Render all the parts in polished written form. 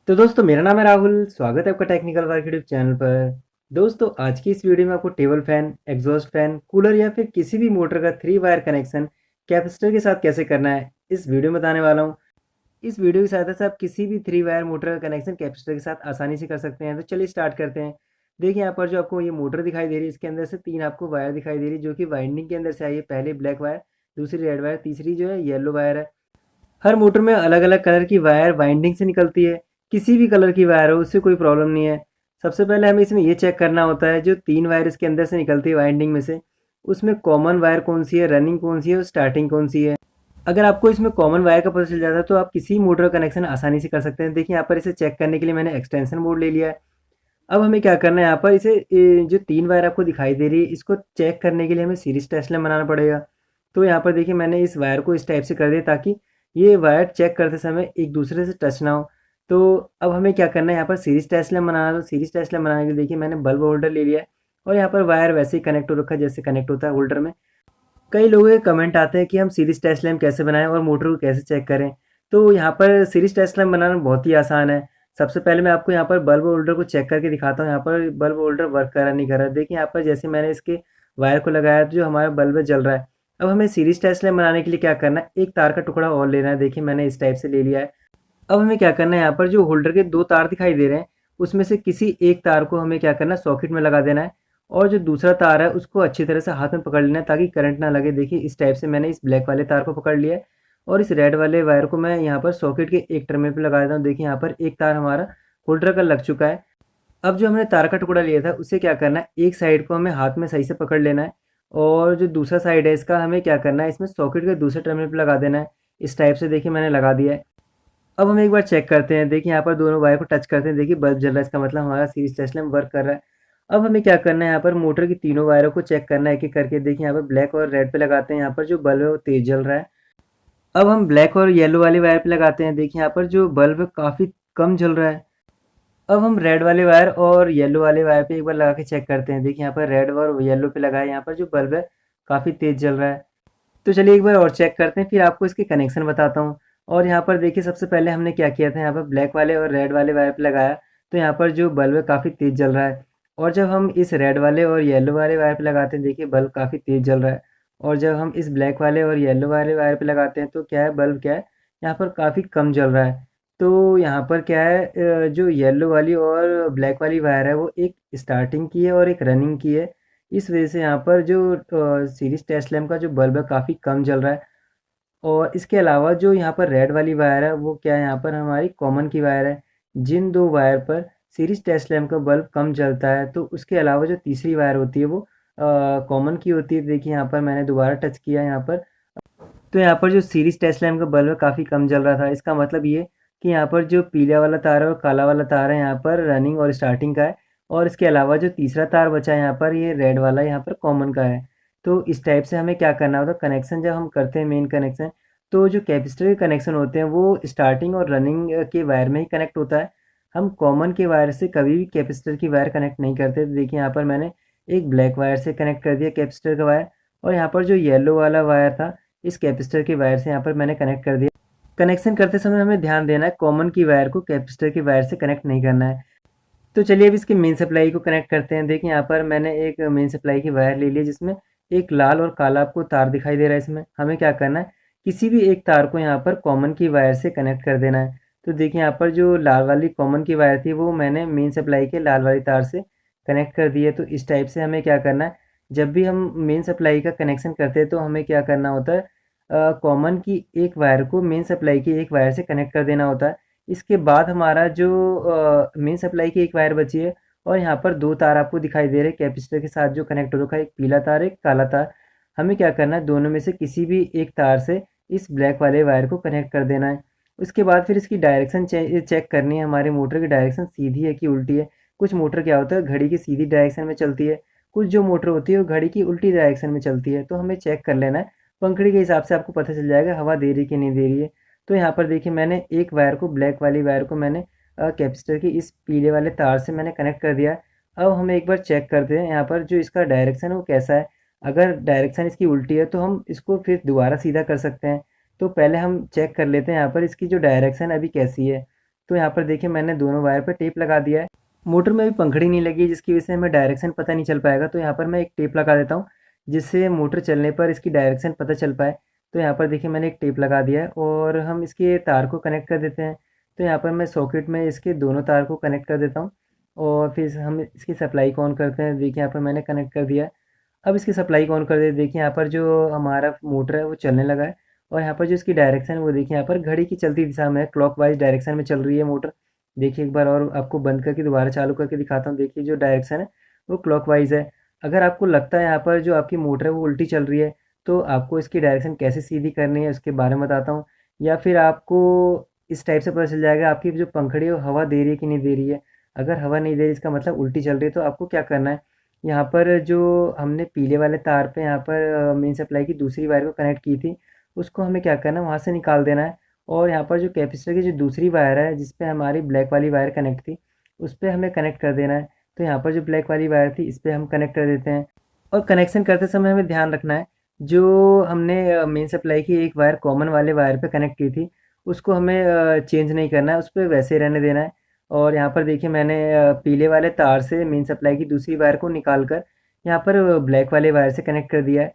तो दोस्तों मेरा नाम है राहुल। स्वागत है आपका टेक्निकल वर्क यूट्यूब चैनल पर। दोस्तों आज की इस वीडियो में आपको table fan, exhaust fan, cooler या फिर किसी भी मोटर का 3 वायर कनेक्शन कैपेसिटर के साथ कैसे करना है इस वीडियो में बताने वाला हूँ। इस वीडियो की सहायता से आप किसी भी 3 वायर मोटर का कनेक्शन कैपेसिटर के साथ आसानी से कर सकते हैं। तो चलिए स्टार्ट करते हैं। देखिए यहाँ पर जो आपको ये मोटर दिखाई दे रही है, इसके अंदर से 3 आपको वायर दिखाई दे रही है जो कि वाइंडिंग के अंदर से आई है। पहले ब्लैक वायर, दूसरी रेड वायर, तीसरी जो है येलो वायर है। हर मोटर में अलग-अलग कलर की वायर वाइंडिंग से निकलती है। किसी भी कलर की वायर हो उससे कोई प्रॉब्लम नहीं है। सबसे पहले हमें इसमें ये चेक करना होता है जो 3 वायर इसके अंदर से निकलती है वाइंडिंग में से, उसमें कॉमन वायर कौन-सी है, रनिंग कौन-सी है और स्टार्टिंग कौन-सी है। अगर आपको इसमें कॉमन वायर का पता चल जाता है तो आप किसी मोटर का कनेक्शन आसानी से कर सकते हैं। देखिए यहाँ पर इसे चेक करने के लिए मैंने एक्सटेंशन बोर्ड ले लिया है। अब हमें क्या करना है, यहाँ पर इसे जो 3 वायर आपको दिखाई दे रही है इसको चेक करने के लिए हमें सीरीज टेस्ट लैंप बनाना पड़ेगा। तो यहाँ पर देखिए मैंने इस वायर को इस टाइप से कर दिया ताकि ये वायर चेक करते समय एक दूसरे से टच ना हो। तो अब हमें क्या करना है, यहाँ पर सीरीज टेस्ट लैंप बनाना है। तो सीरीज टेस्ट लैंप बनाने के लिए देखिए मैंने बल्ब होल्डर ले लिया है और यहाँ पर वायर वैसे ही कनेक्ट हो रखा है जैसे कनेक्ट होता है होल्डर में। कई लोगों के कमेंट आते हैं कि हम सीरीज टेस्ट लैंप कैसे बनाएं और मोटर को कैसे चेक करें। तो यहाँ पर सीरीज टेस्ट लैंप बनाना बहुत ही आसान है। सबसे पहले मैं आपको यहाँ पर बल्ब होल्डर को चेक करके दिखाता हूँ। यहाँ पर बल्ब होल्डर वर्क कर रहा नहीं कर रहा। देखिए यहाँ पर जैसे मैंने इसके वायर को लगाया तो जो हमारा बल्ब है जल रहा है। अब हमें सीरीज टेस्ट लैंप बनाने के लिए क्या करना है, एक तार का टुकड़ा और लेना है। देखिए मैंने इस टाइप से ले लिया है। अब हमें क्या करना है, यहाँ पर जो होल्डर के 2 तार दिखाई दे रहे हैं उसमें से किसी एक तार को हमें क्या करना है, सॉकेट में लगा देना है और जो दूसरा तार है उसको अच्छी तरह से हाथ में पकड़ लेना है ताकि करंट ना लगे। देखिए इस टाइप से मैंने इस ब्लैक वाले तार को पकड़ लिया है और इस रेड वाले वायर को मैं यहाँ पर सॉकेट के एक टर्मिनल पे लगा देता हूँ। देखिए यहाँ पर एक तार हमारा होल्डर का लग चुका है। अब जो हमने तार का टुकड़ा लिया था उसे क्या करना है, एक साइड को हमें हाथ में सही से पकड़ लेना है और जो दूसरा साइड है इसका हमें क्या करना है, इसमें सॉकेट के दूसरे टर्मिनल पे लगा देना है। इस टाइप से देखिए मैंने लगा दिया है। अब हम एक बार चेक करते हैं। देखिए यहाँ पर दोनों वायर को टच करते हैं, देखिए बल्ब जल रहा है, इसका मतलब हमारा सीरीज टेस्ट लैंप वर्क कर रहा है। अब हमें क्या करना है, यहाँ पर मोटर की तीनों वायरों को चेक करना है एक एक करके। देखिए यहाँ पर ब्लैक और रेड पे लगाते हैं, यहाँ पर जो बल्ब है वो तेज जल रहा है। अब हम ब्लैक और येलो वाले वायर पे लगाते हैं। देखिए यहाँ पर जो बल्ब है काफ़ी कम जल रहा है। अब हम रेड वाले वायर और येलो वाले वायर पे एक बार लगा के चेक करते हैं। देखिए यहाँ पर रेड और येलो पे लगाए, यहाँ पर जो बल्ब है काफ़ी तेज जल रहा है। तो चलिए एक बार और चेक करते हैं, फिर आपको इसके कनेक्शन बताता हूँ। और यहाँ पर देखिए सबसे पहले हमने क्या किया था, यहाँ पर ब्लैक वाले और रेड वाले वायर पे लगाया तो यहाँ पर जो बल्ब है काफ़ी तेज़ जल रहा है। और जब हम इस रेड वाले और येलो वाले वायर पे लगाते हैं देखिए बल्ब काफ़ी तेज़ जल रहा है। और जब हम इस ब्लैक वाले और येलो वाले वायर पे लगाते हैं तो क्या है, बल्ब क्या है, यहाँ पर काफ़ी कम जल रहा है। तो यहाँ पर क्या है, जो येलो वाली और ब्लैक वाली वायर है वो एक स्टार्टिंग की है और एक रनिंग की है। इस वजह से यहाँ पर जो सीरीज टेस्ट लैंप का जो बल्ब है काफ़ी कम जल रहा है। और इसके अलावा जो यहाँ पर रेड वाली वायर है वो क्या है, यहाँ पर हमारी कॉमन की वायर है। जिन दो वायर पर सीरीज टेस्ट लैंप का बल्ब कम जलता है तो उसके अलावा जो तीसरी वायर होती है वो कॉमन की होती है। देखिए यहाँ पर मैंने दोबारा टच किया यहाँ पर, तो यहाँ पर जो सीरीज टेस्ट लैंप का बल्ब है काफ़ी कम जल रहा था। इसका मतलब ये कि यहाँ पर जो पीला वाला तार है और काला वाला तार है यहाँ पर रनिंग और स्टार्टिंग का है। और इसके अलावा जो तीसरा तार बचा है यहाँ पर ये रेड वाला यहाँ पर कॉमन का है। तो इस टाइप से हमें क्या करना होता है, कनेक्शन जब हम करते हैं मेन कनेक्शन, तो जो कैपेसिटर के कनेक्शन होते हैं वो स्टार्टिंग और रनिंग के वायर में ही कनेक्ट होता है। हम कॉमन के वायर से कभी भी कैपेसिटर की वायर कनेक्ट नहीं करते। तो देखिए यहाँ पर मैंने एक ब्लैक वायर से कनेक्ट कर दिया कैपेसिटर का वायर और यहाँ पर जो येलो वाला वायर था इस कैपेसिटर के वायर से यहाँ पर मैंने कनेक्ट कर दिया। कनेक्शन करते समय हमें ध्यान देना है कॉमन की वायर को कैपेसिटर की वायर से कनेक्ट नहीं करना है। तो चलिए अब इसकी मेन सप्लाई को कनेक्ट करते हैं। देखिए यहाँ पर मैंने एक मेन सप्लाई की वायर ले ली है जिसमें एक लाल और काला आपको तार दिखाई दे रहा है। इसमें हमें क्या करना है, किसी भी एक तार को यहाँ पर कॉमन की वायर से कनेक्ट कर देना है। तो देखिए यहाँ पर जो लाल वाली कॉमन की वायर थी वो मैंने मेन सप्लाई के लाल वाली तार से कनेक्ट कर दी है। तो इस टाइप से हमें क्या करना है, जब भी हम मेन सप्लाई का कनेक्शन करते हैं तो हमें क्या करना होता है, कॉमन की एक वायर को मेन सप्लाई की एक वायर से कनेक्ट कर देना होता है। इसके बाद हमारा जो मेन सप्लाई की एक वायर बची है और यहाँ पर दो तार आपको दिखाई दे रहे हैं कैपेसिटर के साथ जो कनेक्ट हो रखा है, एक पीला तार एक काला तार। हमें क्या करना है, दोनों में से किसी भी एक तार से इस ब्लैक वाले वायर को कनेक्ट कर देना है। उसके बाद फिर इसकी डायरेक्शन चेक करनी है, हमारे मोटर की डायरेक्शन सीधी है कि उल्टी है। कुछ मोटर क्या होता है घड़ी की सीधी डायरेक्शन में चलती है, कुछ जो मोटर होती है वो घड़ी की उल्टी डायरेक्शन में चलती है। तो हमें चेक कर लेना है, पंखड़ी के हिसाब से आपको पता चल जाएगा हवा दे रही कि नहीं दे रही है। तो यहाँ पर देखिए मैंने एक वायर को, ब्लैक वाली वायर को मैंने कैपेसिटर की इस पीले वाले तार से मैंने कनेक्ट कर दिया है। अब हम एक बार चेक करते हैं यहाँ पर जो इसका डायरेक्शन है वो कैसा है। अगर डायरेक्शन इसकी उल्टी है तो हम इसको फिर दोबारा सीधा कर सकते हैं। तो पहले हम चेक कर लेते हैं यहाँ पर इसकी जो डायरेक्शन अभी कैसी है। तो यहाँ पर देखिए मैंने दोनों वायर पर टेप लगा दिया है। मोटर में भी पंखड़ी नहीं लगी जिसकी वजह से हमें डायरेक्शन पता नहीं चल पाएगा, तो यहाँ पर मैं एक टेप लगा देता हूँ जिससे मोटर चलने पर इसकी डायरेक्शन पता चल पाए। तो यहाँ पर देखिए मैंने एक टेप लगा दिया है और हम इसके तार को कनेक्ट कर देते हैं। तो यहाँ पर मैं सॉकेट में इसके दोनों तार को कनेक्ट कर देता हूँ और फिर हम इसकी सप्लाई को ऑन करते हैं। देखिए यहाँ पर मैंने कनेक्ट कर दिया है। अब इसकी सप्लाई को ऑन कर दे, देखिए यहाँ पर जो हमारा मोटर है वो चलने लगा है और यहाँ पर जो इसकी डायरेक्शन है वो देखिए यहाँ पर घड़ी की चलती दिशा में क्लॉकवाइज डायरेक्शन में चल रही है मोटर। देखिए एक बार और आपको बंद करके दोबारा चालू करके दिखाता हूँ। देखिए जो डायरेक्शन है वो क्लॉकवाइज है। अगर आपको लगता है यहाँ पर जो आपकी मोटर है वो उल्टी चल रही है, तो आपको इसकी डायरेक्शन कैसे सीधी करनी है उसके बारे में बताता हूँ। या फिर आपको इस टाइप से पता चल जाएगा आपकी जो पंखड़ी है वो हवा दे रही है कि नहीं दे रही है। अगर हवा नहीं दे रही इसका मतलब उल्टी चल रही है, तो आपको क्या करना है, यहाँ पर जो हमने पीले वाले तार पे यहाँ पर मेन सप्लाई की दूसरी वायर को कनेक्ट की थी, उसको हमें क्या करना है, वहाँ से निकाल देना है। और यहाँ पर जो कैपेसिटर की जो दूसरी वायर है जिस पे हमारी ब्लैक वाली वायर कनेक्ट थी, उस पे हमें कनेक्ट कर देना है। तो यहाँ पर जो ब्लैक वाली वायर थी इस पे हम कनेक्ट कर देते हैं। और कनेक्शन करते समय हमें ध्यान रखना है, जो हमने मेन सप्लाई की एक वायर कॉमन वाले वायर पे कनेक्ट की थी उसको हमें चेंज नहीं करना है, उस पर वैसे ही रहने देना है। और यहाँ पर देखिए मैंने पीले वाले तार से मेन सप्लाई की दूसरी वायर को निकाल कर यहाँ पर ब्लैक वाले वायर से कनेक्ट कर दिया है।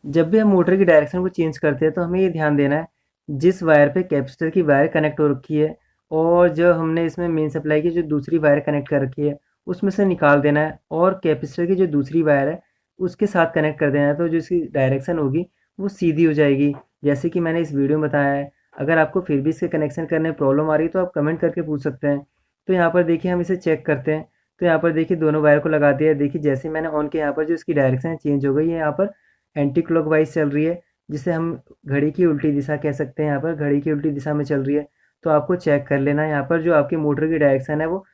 जब भी हम मोटर की डायरेक्शन को चेंज करते हैं तो हमें ये ध्यान देना है जिस वायर पे कैपेसिटर की वायर कनेक्ट हो रखी है और जो हमने इसमें मेन सप्लाई की जो दूसरी वायर कनेक्ट कर रखी है उसमें से निकाल देना है और कैपेसिटर की जो दूसरी वायर है उसके साथ कनेक्ट कर देना है। तो जो इसकी डायरेक्शन होगी वो सीधी हो जाएगी, जैसे कि मैंने इस वीडियो में बताया है। अगर आपको फिर भी इसके कनेक्शन करने में प्रॉब्लम आ रही है तो आप कमेंट करके पूछ सकते हैं। तो यहाँ पर देखिए हम इसे चेक करते हैं। तो यहाँ पर देखिए दोनों वायर को लगा दिया है। देखिए जैसे मैंने ऑन किया यहाँ पर जो इसकी डायरेक्शन चेंज हो गई है, यहाँ पर एंटी क्लॉकवाइज चल रही है, जिसे हम घड़ी की उल्टी दिशा कह सकते हैं। यहाँ पर घड़ी की उल्टी दिशा में चल रही है। तो आपको चेक कर लेना है यहाँ पर जो आपकी मोटर की डायरेक्शन है वो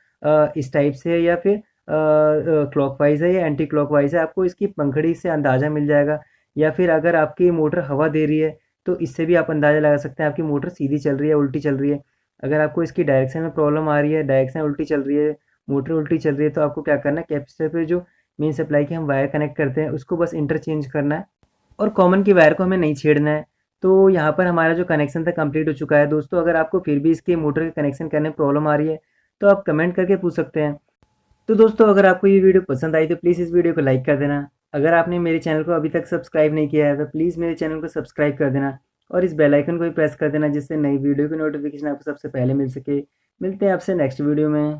इस टाइप से है या फिर क्लॉकवाइज है या एंटी क्लॉकवाइज है। आपको इसकी पंखड़ी से अंदाज़ा मिल जाएगा। या फिर अगर आपकी मोटर हवा दे रही है तो इससे भी आप अंदाज़ा लगा सकते हैं आपकी मोटर सीधी चल रही है उल्टी चल रही है। अगर आपको इसकी डायरेक्शन में प्रॉब्लम आ रही है, डायरेक्शन उल्टी चल रही है, मोटर उल्टी चल रही है, तो आपको क्या करना है, कैपेसिटर पे जो मेन सप्लाई की हम वायर कनेक्ट करते हैं उसको बस इंटरचेंज करना है और कॉमन की वायर को हमें नहीं छेड़ना है। तो यहाँ पर हमारा जो कनेक्शन था कंप्लीट हो चुका है। दोस्तों अगर आपको फिर भी इसके मोटर के कनेक्शन करने में प्रॉब्लम आ रही है तो आप कमेंट करके पूछ सकते हैं। तो दोस्तों अगर आपको ये वीडियो पसंद आई तो प्लीज़ इस वीडियो को लाइक कर देना। अगर आपने मेरे चैनल को अभी तक सब्सक्राइब नहीं किया है तो प्लीज़ मेरे चैनल को सब्सक्राइब कर देना और इस बेल आइकन को भी प्रेस कर देना जिससे नई वीडियो की नोटिफिकेशन आपको सबसे पहले मिल सके। मिलते हैं आपसे नेक्स्ट वीडियो में।